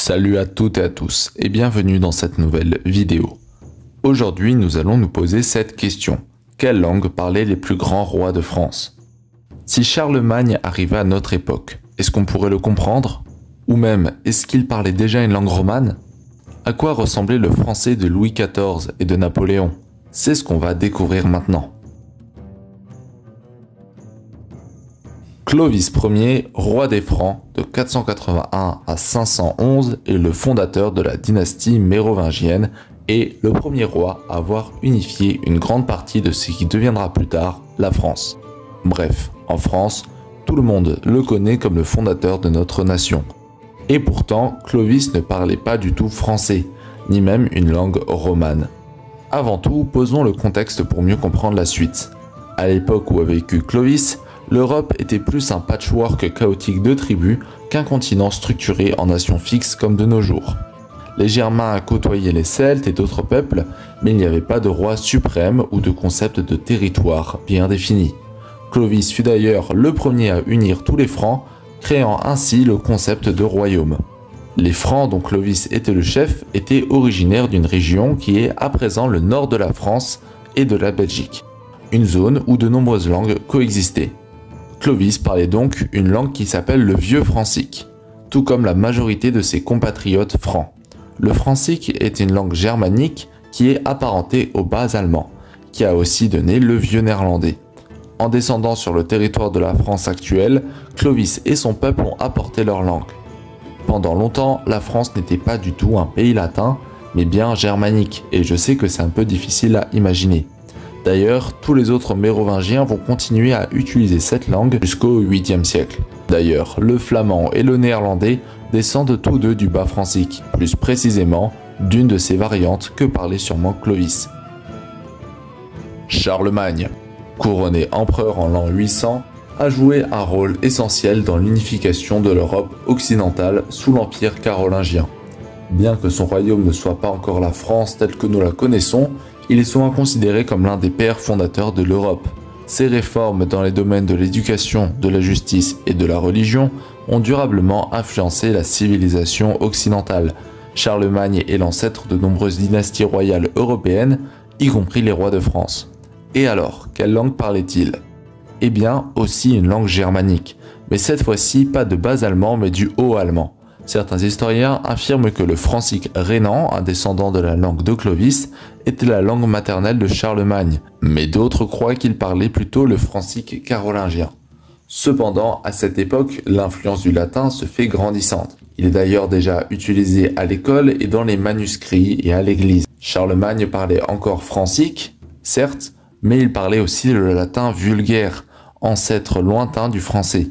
Salut à toutes et à tous et bienvenue dans cette nouvelle vidéo. Aujourd'hui nous allons nous poser cette question. Quelle langue parlaient les plus grands rois de France? Si Charlemagne arrivait à notre époque, est-ce qu'on pourrait le comprendre? Ou même, est-ce qu'il parlait déjà une langue romane? À quoi ressemblait le français de Louis XIV et de Napoléon? C'est ce qu'on va découvrir maintenant. Clovis Ier, roi des Francs de 481 à 511 est le fondateur de la dynastie mérovingienne et le premier roi à avoir unifié une grande partie de ce qui deviendra plus tard la France. Bref, en France, tout le monde le connaît comme le fondateur de notre nation. Et pourtant, Clovis ne parlait pas du tout français, ni même une langue romane. Avant tout, posons le contexte pour mieux comprendre la suite. À l'époque où a vécu Clovis, l'Europe était plus un patchwork chaotique de tribus qu'un continent structuré en nations fixes comme de nos jours. Les Germains côtoyaient les Celtes et d'autres peuples, mais il n'y avait pas de roi suprême ou de concept de territoire bien défini. Clovis fut d'ailleurs le premier à unir tous les Francs, créant ainsi le concept de royaume. Les Francs dont Clovis était le chef étaient originaires d'une région qui est à présent le nord de la France et de la Belgique, une zone où de nombreuses langues coexistaient. Clovis parlait donc une langue qui s'appelle le vieux francique, tout comme la majorité de ses compatriotes francs. Le francique est une langue germanique qui est apparentée au bas allemand, qui a aussi donné le vieux néerlandais. En descendant sur le territoire de la France actuelle, Clovis et son peuple ont apporté leur langue. Pendant longtemps, la France n'était pas du tout un pays latin, mais bien germanique, et je sais que c'est un peu difficile à imaginer. D'ailleurs, tous les autres mérovingiens vont continuer à utiliser cette langue jusqu'au 8e siècle. D'ailleurs, le flamand et le néerlandais descendent tous deux du bas francique, plus précisément d'une de ces variantes que parlait sûrement Clovis. Charlemagne, couronné empereur en l'an 800, a joué un rôle essentiel dans l'unification de l'Europe occidentale sous l'Empire carolingien. Bien que son royaume ne soit pas encore la France telle que nous la connaissons, il est souvent considéré comme l'un des pères fondateurs de l'Europe. Ses réformes dans les domaines de l'éducation, de la justice et de la religion ont durablement influencé la civilisation occidentale. Charlemagne est l'ancêtre de nombreuses dynasties royales européennes, y compris les rois de France. Et alors, quelle langue parlait-il? Eh bien, aussi une langue germanique, mais cette fois-ci pas de bas allemand mais du haut allemand. Certains historiens affirment que le francique rhénan, un descendant de la langue de Clovis, était la langue maternelle de Charlemagne, mais d'autres croient qu'il parlait plutôt le francique carolingien. Cependant, à cette époque, l'influence du latin se fait grandissante. Il est d'ailleurs déjà utilisé à l'école et dans les manuscrits et à l'église. Charlemagne parlait encore francique, certes, mais il parlait aussi le latin vulgaire, ancêtre lointain du français.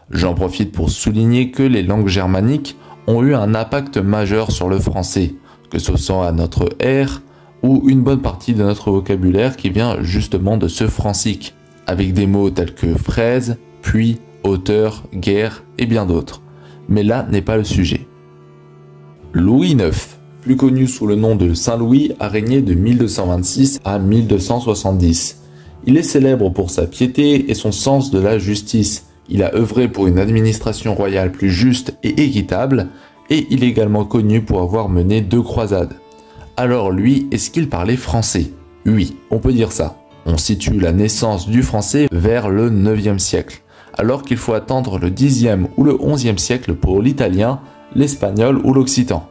J'en profite pour souligner que les langues germaniques ont eu un impact majeur sur le français, que ce soit à notre ère ou une bonne partie de notre vocabulaire qui vient justement de ce francique, avec des mots tels que fraise, puits, hauteur, guerre et bien d'autres. Mais là n'est pas le sujet. Louis IX, plus connu sous le nom de Saint-Louis, a régné de 1226 à 1270. Il est célèbre pour sa piété et son sens de la justice. Il a œuvré pour une administration royale plus juste et équitable, et il est également connu pour avoir mené 2 croisades. Alors lui, est-ce qu'il parlait français? Oui, on peut dire ça. On situe la naissance du français vers le 9e siècle, alors qu'il faut attendre le 10e ou le 11e siècle pour l'italien, l'espagnol ou l'occitan.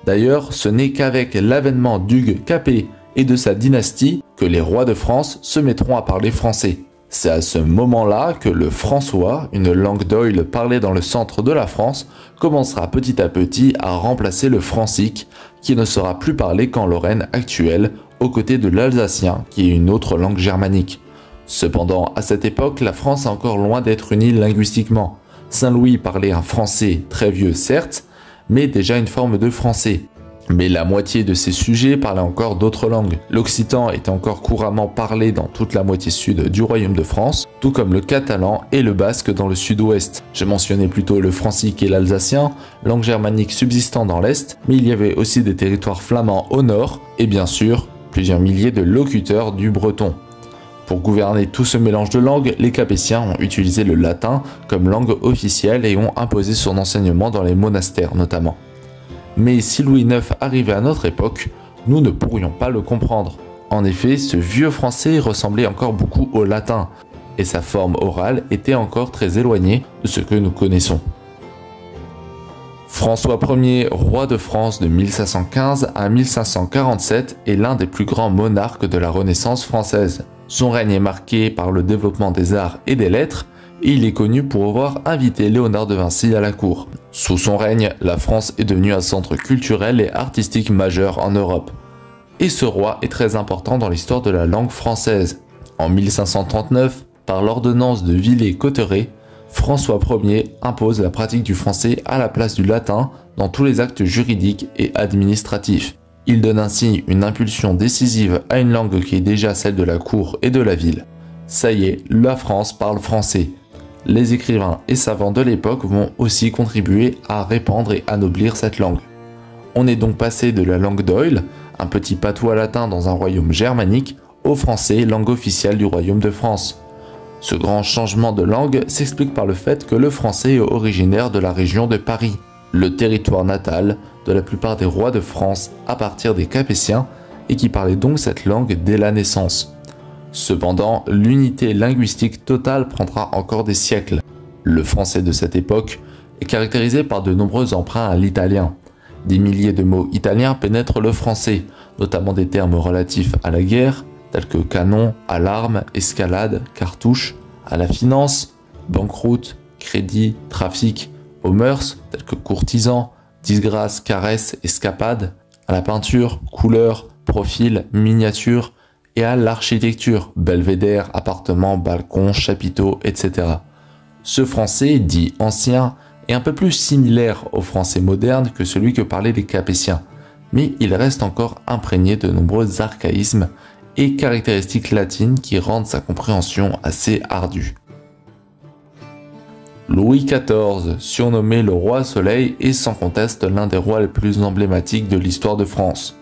D'ailleurs, ce n'est qu'avec l'avènement d'Hugues Capet et de sa dynastie que les rois de France se mettront à parler français. C'est à ce moment-là que le françois, une langue d'oïl parlée dans le centre de la France, commencera petit à petit à remplacer le francique, qui ne sera plus parlé qu'en Lorraine actuelle, aux côtés de l'alsacien, qui est une autre langue germanique. Cependant, à cette époque, la France est encore loin d'être unie linguistiquement. Saint-Louis parlait un français très vieux certes, mais déjà une forme de français. Mais la moitié de ces sujets parlaient encore d'autres langues. L'occitan était encore couramment parlé dans toute la moitié sud du royaume de France, tout comme le catalan et le basque dans le sud-ouest. J'ai mentionné plutôt le francique et l'alsacien, langue germanique subsistant dans l'est, mais il y avait aussi des territoires flamands au nord, et bien sûr, plusieurs milliers de locuteurs du breton. Pour gouverner tout ce mélange de langues, les Capétiens ont utilisé le latin comme langue officielle et ont imposé son enseignement dans les monastères notamment. Mais si Louis IX arrivait à notre époque, nous ne pourrions pas le comprendre. En effet, ce vieux français ressemblait encore beaucoup au latin, et sa forme orale était encore très éloignée de ce que nous connaissons. François Ier, roi de France de 1515 à 1547, est l'un des plus grands monarques de la Renaissance française. Son règne est marqué par le développement des arts et des lettres, et il est connu pour avoir invité Léonard de Vinci à la cour. Sous son règne, la France est devenue un centre culturel et artistique majeur en Europe. Et ce roi est très important dans l'histoire de la langue française. En 1539, par l'ordonnance de Villers-Cotterêts, François Ier impose la pratique du français à la place du latin dans tous les actes juridiques et administratifs. Il donne ainsi une impulsion décisive à une langue qui est déjà celle de la cour et de la ville. Ça y est, la France parle français. Les écrivains et savants de l'époque vont aussi contribuer à répandre et anoblir cette langue. On est donc passé de la langue d'Oïl, un petit patois latin dans un royaume germanique, au français, langue officielle du royaume de France. Ce grand changement de langue s'explique par le fait que le français est originaire de la région de Paris, le territoire natal de la plupart des rois de France à partir des Capétiens et qui parlaient donc cette langue dès la naissance. Cependant, l'unité linguistique totale prendra encore des siècles. Le français de cette époque est caractérisé par de nombreux emprunts à l'italien. Des milliers de mots italiens pénètrent le français, notamment des termes relatifs à la guerre, tels que canon, alarme, escalade, cartouche, à la finance, banqueroute, crédit, trafic, aux mœurs, tels que courtisan, disgrâce, caresse, escapade, à la peinture, couleur, profil, miniature, et à l'architecture, belvédère, appartement, balcon, chapiteau, etc. Ce français, dit ancien, est un peu plus similaire au français moderne que celui que parlaient les Capétiens, mais il reste encore imprégné de nombreux archaïsmes et caractéristiques latines qui rendent sa compréhension assez ardue. Louis XIV, surnommé le roi Soleil, est sans conteste l'un des rois les plus emblématiques de l'histoire de France.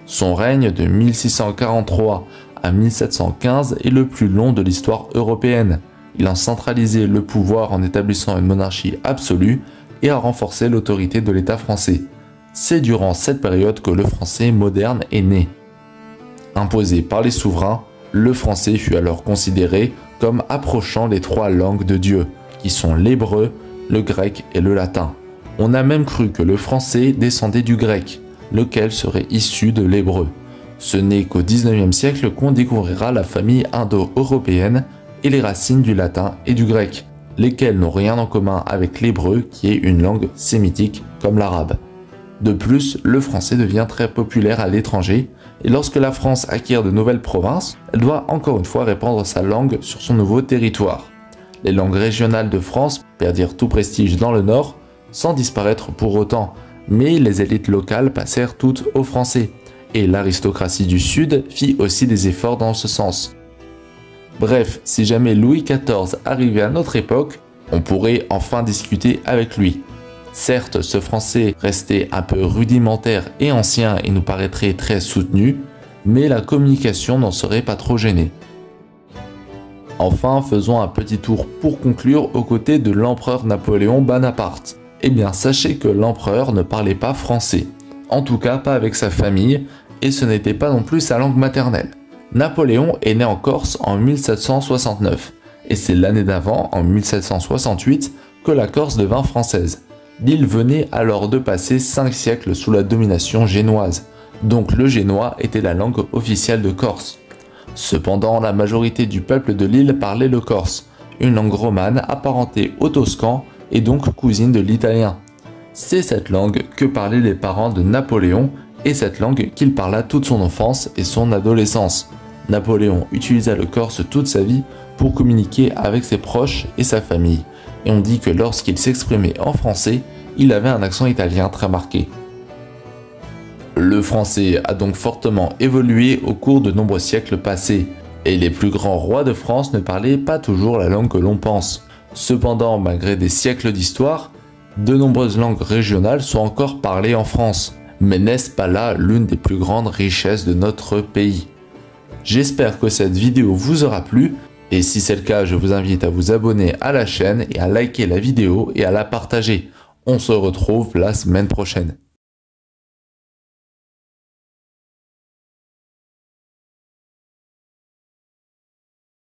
Son règne de 1643 à 1715 est le plus long de l'histoire européenne. Il a centralisé le pouvoir en établissant une monarchie absolue et a renforcé l'autorité de l'État français. C'est durant cette période que le français moderne est né. Imposé par les souverains, le français fut alors considéré comme approchant les trois langues de Dieu, qui sont l'hébreu, le grec et le latin. On a même cru que le français descendait du grec, lequel serait issu de l'hébreu. Ce n'est qu'au XIXe siècle qu'on découvrira la famille indo-européenne et les racines du latin et du grec, lesquelles n'ont rien en commun avec l'hébreu qui est une langue sémitique comme l'arabe. De plus, le français devient très populaire à l'étranger et lorsque la France acquiert de nouvelles provinces, elle doit encore une fois répandre sa langue sur son nouveau territoire. Les langues régionales de France perdirent tout prestige dans le nord, sans disparaître pour autant, mais les élites locales passèrent toutes au français, et l'aristocratie du Sud fit aussi des efforts dans ce sens. Bref, si jamais Louis XIV arrivait à notre époque, on pourrait enfin discuter avec lui. Certes, ce français restait un peu rudimentaire et ancien et nous paraîtrait très soutenu, mais la communication n'en serait pas trop gênée. Enfin, faisons un petit tour pour conclure aux côtés de l'empereur Napoléon Bonaparte. Eh bien, sachez que l'empereur ne parlait pas français, en tout cas pas avec sa famille, et ce n'était pas non plus sa langue maternelle. Napoléon est né en Corse en 1769, et c'est l'année d'avant, en 1768, que la Corse devint française. L'île venait alors de passer 5 siècles sous la domination génoise, donc le génois était la langue officielle de Corse. Cependant, la majorité du peuple de l'île parlait le corse, une langue romane apparentée au toscan et donc cousine de l'italien. C'est cette langue que parlaient les parents de Napoléon et cette langue qu'il parla toute son enfance et son adolescence. Napoléon utilisa le corse toute sa vie pour communiquer avec ses proches et sa famille, et on dit que lorsqu'il s'exprimait en français, il avait un accent italien très marqué. Le français a donc fortement évolué au cours de nombreux siècles passés, et les plus grands rois de France ne parlaient pas toujours la langue que l'on pense. Cependant, malgré des siècles d'histoire, de nombreuses langues régionales sont encore parlées en France. Mais n'est-ce pas là l'une des plus grandes richesses de notre pays? J'espère que cette vidéo vous aura plu, et si c'est le cas, je vous invite à vous abonner à la chaîne et à liker la vidéo et à la partager. On se retrouve la semaine prochaine.